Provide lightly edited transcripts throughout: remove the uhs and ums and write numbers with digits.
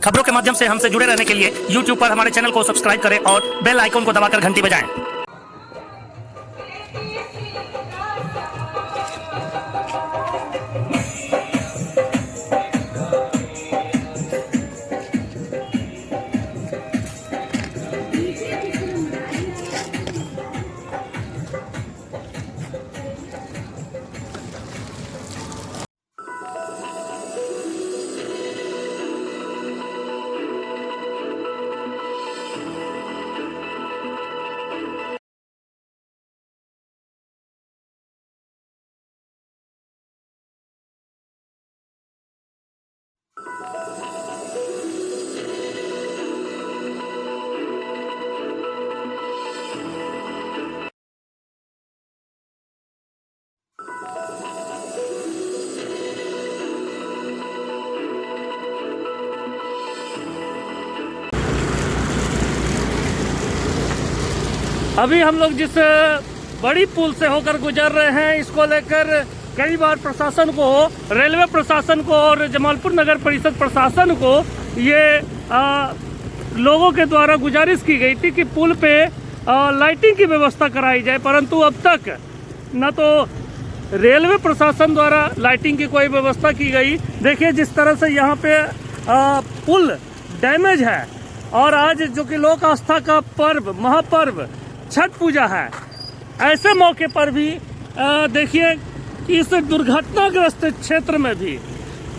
खबरों के माध्यम से हमसे जुड़े रहने के लिए YouTube पर हमारे चैनल को सब्सक्राइब करें और बेल आइकन को दबाकर घंटी बजाएं। अभी हम लोग जिस बड़ी पुल से होकर गुजर रहे हैं, इसको लेकर कई बार प्रशासन को, रेलवे प्रशासन को और जमालपुर नगर परिषद प्रशासन को ये लोगों के द्वारा गुजारिश की गई थी कि पुल पे लाइटिंग की व्यवस्था कराई जाए, परंतु अब तक न तो रेलवे प्रशासन द्वारा लाइटिंग की कोई व्यवस्था की गई। देखिए जिस तरह से यहाँ पे पुल डैमेज है, और आज जो कि लोक आस्था का पर्व, महापर्व छठ पूजा है, ऐसे मौके पर भी देखिए कि इस दुर्घटनाग्रस्त क्षेत्र में भी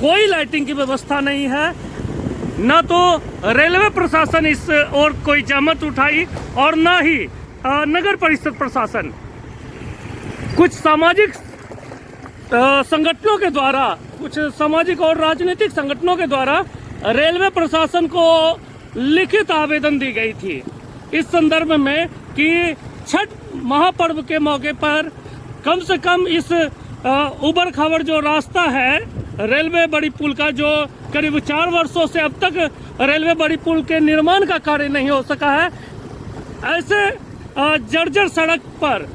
कोई लाइटिंग की व्यवस्था नहीं है। न तो रेलवे प्रशासन इस ओर कोई जहमत उठाई और न ही नगर परिषद प्रशासन। कुछ सामाजिक संगठनों के द्वारा, कुछ सामाजिक और राजनीतिक संगठनों के द्वारा रेलवे प्रशासन को लिखित आवेदन दी गई थी इस संदर्भ में कि छठ महापर्व के मौके पर कम से कम इस उबड़ खाबड़ जो रास्ता है रेलवे बड़ी पुल का, जो करीब 4 वर्षों से अब तक रेलवे बड़ी पुल के निर्माण का कार्य नहीं हो सका है, ऐसे जर्जर सड़क पर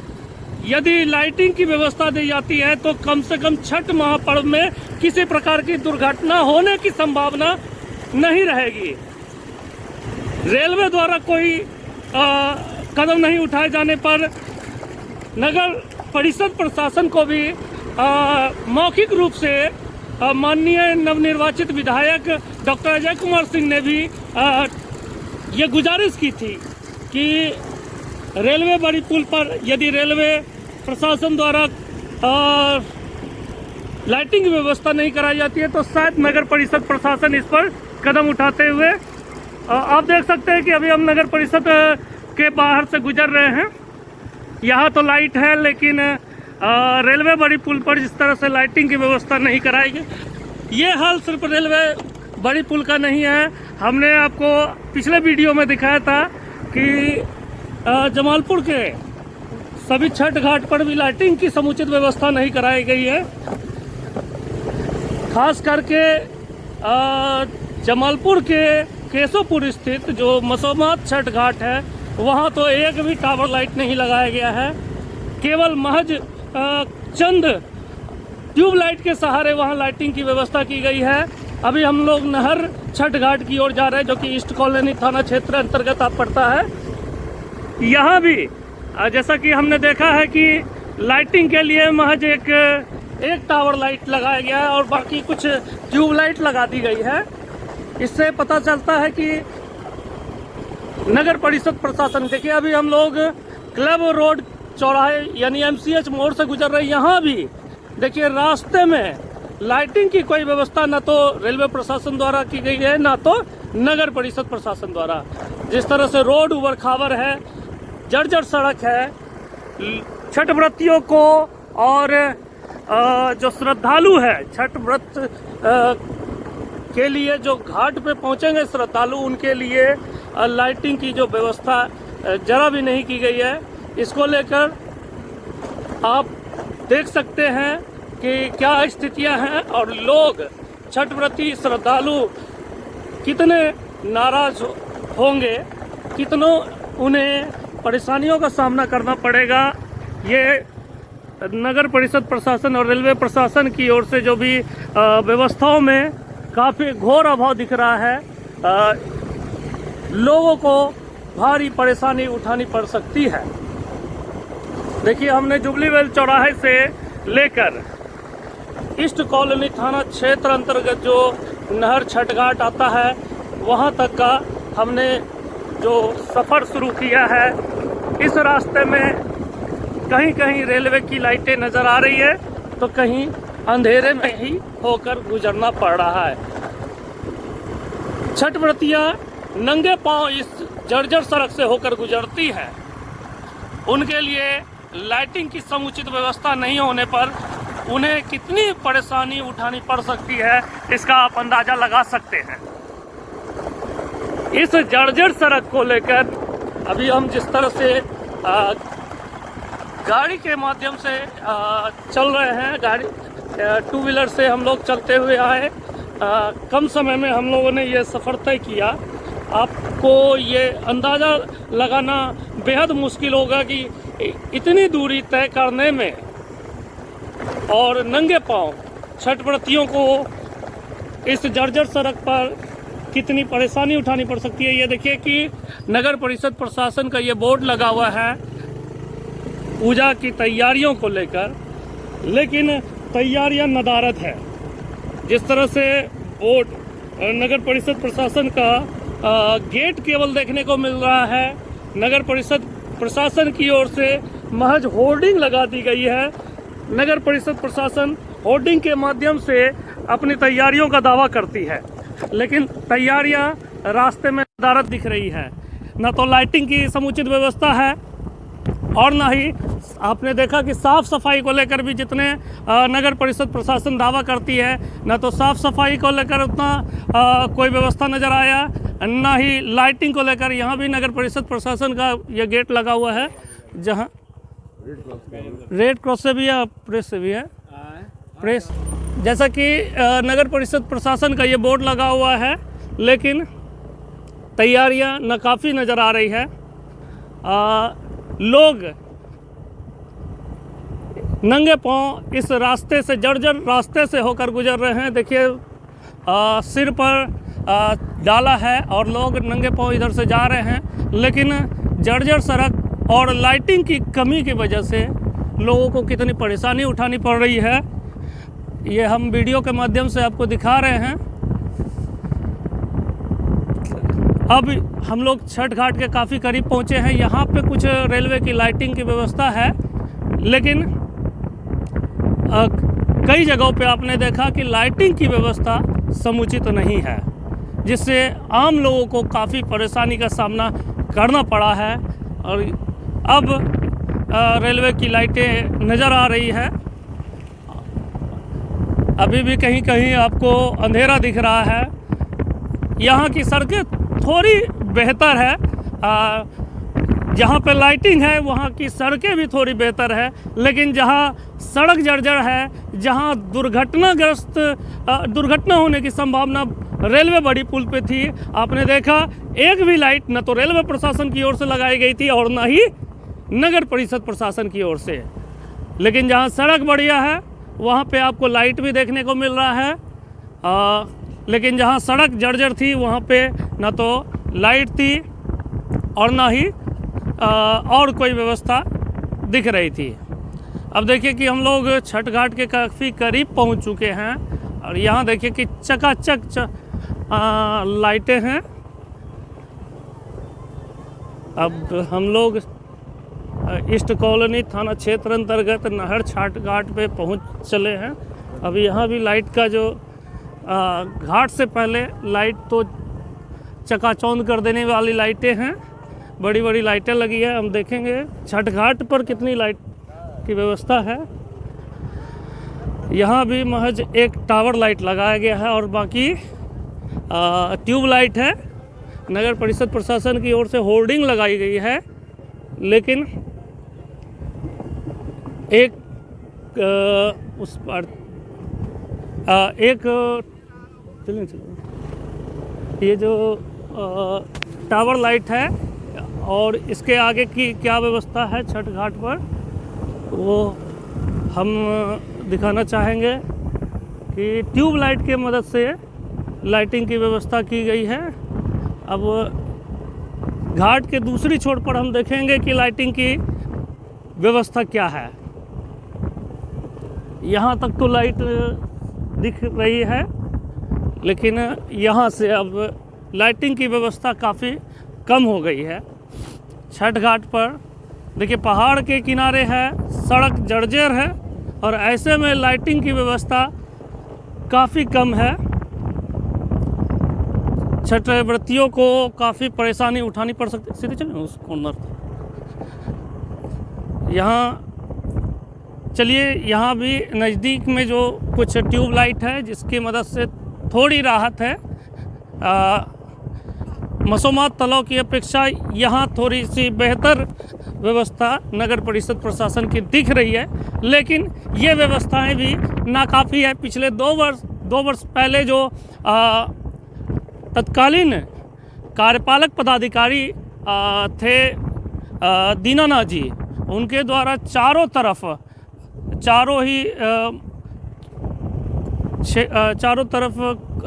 यदि लाइटिंग की व्यवस्था दी जाती है तो कम से कम छठ महापर्व में किसी प्रकार की दुर्घटना होने की संभावना नहीं रहेगी। रेलवे द्वारा कोई कदम नहीं उठाए जाने पर नगर परिषद प्रशासन को भी मौखिक रूप से माननीय नवनिर्वाचित विधायक डॉक्टर अजय कुमार सिंह ने भी ये गुजारिश की थी कि रेलवे बड़ी पुल पर यदि रेलवे प्रशासन द्वारा लाइटिंग की व्यवस्था नहीं कराई जाती है तो शायद नगर परिषद प्रशासन इस पर कदम उठाते हुए, आप देख सकते हैं कि अभी हम नगर परिषद के बाहर से गुजर रहे हैं। यहाँ तो लाइट है, लेकिन रेलवे बड़ी पुल पर जिस तरह से लाइटिंग की व्यवस्था नहीं कराई गई। ये हाल सिर्फ रेलवे बड़ी पुल का नहीं है, हमने आपको पिछले वीडियो में दिखाया था कि जमालपुर के सभी छठ घाट पर भी लाइटिंग की समुचित व्यवस्था नहीं कराई गई है। खास करके जमालपुर के केशवपुर स्थित जो मसोमात छठ घाट है, वहाँ तो एक भी टावर लाइट नहीं लगाया गया है। केवल महज चंद ट्यूबलाइट के सहारे वहाँ लाइटिंग की व्यवस्था की गई है। अभी हम लोग नहर छठ घाट की ओर जा रहे हैं, जो कि ईस्ट कॉलोनी थाना क्षेत्र अंतर्गत आप पड़ता है। यहाँ भी जैसा कि हमने देखा है कि लाइटिंग के लिए महज एक टावर लाइट लगाया गया है और बाकी कुछ ट्यूबलाइट लगा दी गई है। इससे पता चलता है कि नगर परिषद प्रशासन, देखिए अभी हम लोग क्लब रोड चौराहे यानी MCH मोड़ से गुजर रहे हैं। यहाँ भी देखिए रास्ते में लाइटिंग की कोई व्यवस्था न तो रेलवे प्रशासन द्वारा की गई है, न तो नगर परिषद प्रशासन द्वारा। जिस तरह से रोड उबड़ खाबड़ है, जर्जर सड़क है, छठ व्रतियों को और जो श्रद्धालु है छठ व्रत के लिए जो घाट पे पहुंचेंगे श्रद्धालु, उनके लिए लाइटिंग की जो व्यवस्था जरा भी नहीं की गई है। इसको लेकर आप देख सकते हैं कि क्या स्थितियां हैं और लोग छठ व्रती श्रद्धालु कितने नाराज होंगे, कितनों उन्हें परेशानियों का सामना करना पड़ेगा। ये नगर परिषद प्रशासन और रेलवे प्रशासन की ओर से जो भी व्यवस्थाओं में काफ़ी घोर अभाव दिख रहा है। लोगों को भारी परेशानी उठानी पड़ सकती है। देखिए, हमने जुबली वेल चौराहे से लेकर ईस्ट कॉलोनी थाना क्षेत्र अंतर्गत जो नहर छठघाट आता है वहाँ तक का हमने जो सफ़र शुरू किया है। इस रास्ते में कहीं कहीं रेलवे की लाइटें नज़र आ रही है तो कहीं अंधेरे में ही होकर गुजरना पड़ रहा है। छठ व्रतियाँ नंगे पांव इस जर्जर सड़क से होकर गुजरती है। उनके लिए लाइटिंग की समुचित व्यवस्था नहीं होने पर उन्हें कितनी परेशानी उठानी पड़ सकती है, इसका आप अंदाज़ा लगा सकते हैं। इस जर्जर सड़क को लेकर अभी हम जिस तरह से गाड़ी के माध्यम से चल रहे हैं, गाड़ी टू व्हीलर से हम लोग चलते हुए आए। कम समय में हम लोगों ने ये सफ़र तय किया। आपको ये अंदाज़ा लगाना बेहद मुश्किल होगा कि इतनी दूरी तय करने में और नंगे पांव छठ व्रतियों को इस जर्जर सड़क पर कितनी परेशानी उठानी पड़ सकती है। ये देखिए कि नगर परिषद प्रशासन का ये बोर्ड लगा हुआ है पूजा की तैयारियों को लेकर, लेकिन तैयारियां नदारद है। जिस तरह से बोर्ड नगर परिषद प्रशासन का गेट केवल देखने को मिल रहा है, नगर परिषद प्रशासन की ओर से महज होर्डिंग लगा दी गई है। नगर परिषद प्रशासन होर्डिंग के माध्यम से अपनी तैयारियों का दावा करती है, लेकिन तैयारियां रास्ते में नदारद दिख रही है। न तो लाइटिंग की समुचित व्यवस्था है और न ही आपने देखा कि साफ़ सफाई को लेकर भी जितने नगर परिषद प्रशासन दावा करती है, न तो साफ़ सफाई को लेकर उतना कोई व्यवस्था नज़र आया, न ही लाइटिंग को लेकर। यहाँ भी नगर परिषद प्रशासन का यह गेट लगा हुआ है, जहाँ रेड क्रॉस से भी है, प्रेस से भी है। प्रेस जैसा कि नगर परिषद प्रशासन का ये बोर्ड लगा हुआ है, लेकिन तैयारियां नाकाफ़ी नज़र आ रही है। लोग नंगे पांव इस रास्ते से, जर्जर रास्ते से होकर गुजर रहे हैं। देखिए, सिर पर डाला है और लोग नंगे पांव इधर से जा रहे हैं, लेकिन जर्जर सड़क और लाइटिंग की कमी की वजह से लोगों को कितनी परेशानी उठानी पड़ रही है, ये हम वीडियो के माध्यम से आपको दिखा रहे हैं। अब हम लोग छठ घाट के काफ़ी करीब पहुंचे हैं। यहाँ पे कुछ रेलवे की लाइटिंग की व्यवस्था है, लेकिन कई जगहों पे आपने देखा कि लाइटिंग की व्यवस्था समुचित नहीं है, जिससे आम लोगों को काफ़ी परेशानी का सामना करना पड़ा है। और अब रेलवे की लाइटें नज़र आ रही है। अभी भी कहीं कहीं आपको अंधेरा दिख रहा है। यहाँ की सड़कें थोड़ी बेहतर है, जहाँ पे लाइटिंग है वहाँ की सड़कें भी थोड़ी बेहतर है, लेकिन जहाँ सड़क जर्जर है, जहाँ दुर्घटना होने की संभावना रेलवे बड़ी पुल पे थी, आपने देखा एक भी लाइट न तो रेलवे प्रशासन की ओर से लगाई गई थी और न ही नगर परिषद प्रशासन की ओर से। लेकिन जहाँ सड़क बढ़िया है वहाँ पे आपको लाइट भी देखने को मिल रहा है, लेकिन जहाँ सड़क जर्जर थी वहाँ पे न तो लाइट थी और ना ही और कोई व्यवस्था दिख रही थी। अब देखिए कि हम लोग छठ घाट के काफ़ी करीब पहुँच चुके हैं और यहाँ देखिए कि चकाचक लाइटें हैं। अब हम लोग ईस्ट कॉलोनी थाना क्षेत्र अंतर्गत नहर छठ घाट पे पहुँच चले हैं। अब यहाँ भी लाइट का जो घाट से पहले लाइट तो चकाचौंध कर देने वाली लाइटें हैं, बड़ी बड़ी लाइटें लगी है। हम देखेंगे छठ घाट पर कितनी लाइट की व्यवस्था है। यहाँ भी महज एक टावर लाइट लगाया गया है और बाकी ट्यूब लाइट है। नगर परिषद प्रशासन की ओर से होर्डिंग लगाई गई है, लेकिन एक उस पर ये जो टावर लाइट है और इसके आगे की क्या व्यवस्था है छठ घाट पर, वो हम दिखाना चाहेंगे कि ट्यूब लाइट के मदद से लाइटिंग की व्यवस्था की गई है। अब घाट के दूसरी छोर पर हम देखेंगे कि लाइटिंग की व्यवस्था क्या है। यहाँ तक तो लाइट दिख रही है, लेकिन यहाँ से अब लाइटिंग की व्यवस्था काफ़ी कम हो गई है। छठ घाट पर देखिए पहाड़ के किनारे है, सड़क जर्जर है और ऐसे में लाइटिंग की व्यवस्था काफ़ी कम है। छठ व्रतियों को काफ़ी परेशानी उठानी पड़ सकती है। सीधे चलिए उस कॉर्नर, यहाँ चलिए, यहाँ भी नज़दीक में जो कुछ ट्यूब लाइट है जिसकी मदद से थोड़ी राहत है। मसोमात तलाव की अपेक्षा यहाँ थोड़ी सी बेहतर व्यवस्था नगर परिषद प्रशासन की दिख रही है, लेकिन ये व्यवस्थाएं भी नाकाफ़ी है। पिछले 2 वर्ष पहले जो तत्कालीन कार्यपालक पदाधिकारी थे दीनानाथ जी, उनके द्वारा चारों तरफ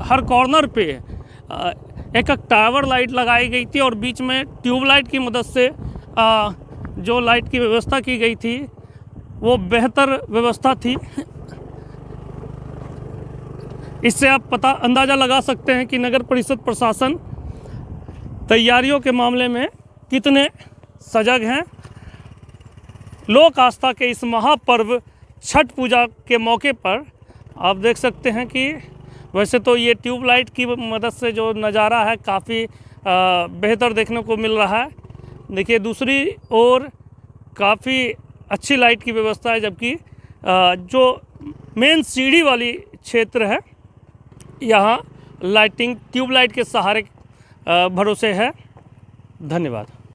हर कॉर्नर पे एक टावर लाइट लगाई गई थी और बीच में ट्यूबलाइट की मदद से जो लाइट की व्यवस्था की गई थी वो बेहतर व्यवस्था थी। इससे आप अंदाज़ा लगा सकते हैं कि नगर परिषद प्रशासन तैयारियों के मामले में कितने सजग हैं। लोक आस्था के इस महापर्व छठ पूजा के मौके पर आप देख सकते हैं कि वैसे तो ये ट्यूबलाइट की मदद से जो नज़ारा है काफ़ी बेहतर देखने को मिल रहा है। देखिए दूसरी ओर काफ़ी अच्छी लाइट की व्यवस्था है, जबकि जो मेन सीढ़ी वाली क्षेत्र है यहाँ लाइटिंग ट्यूबलाइट के सहारे भरोसे है। धन्यवाद।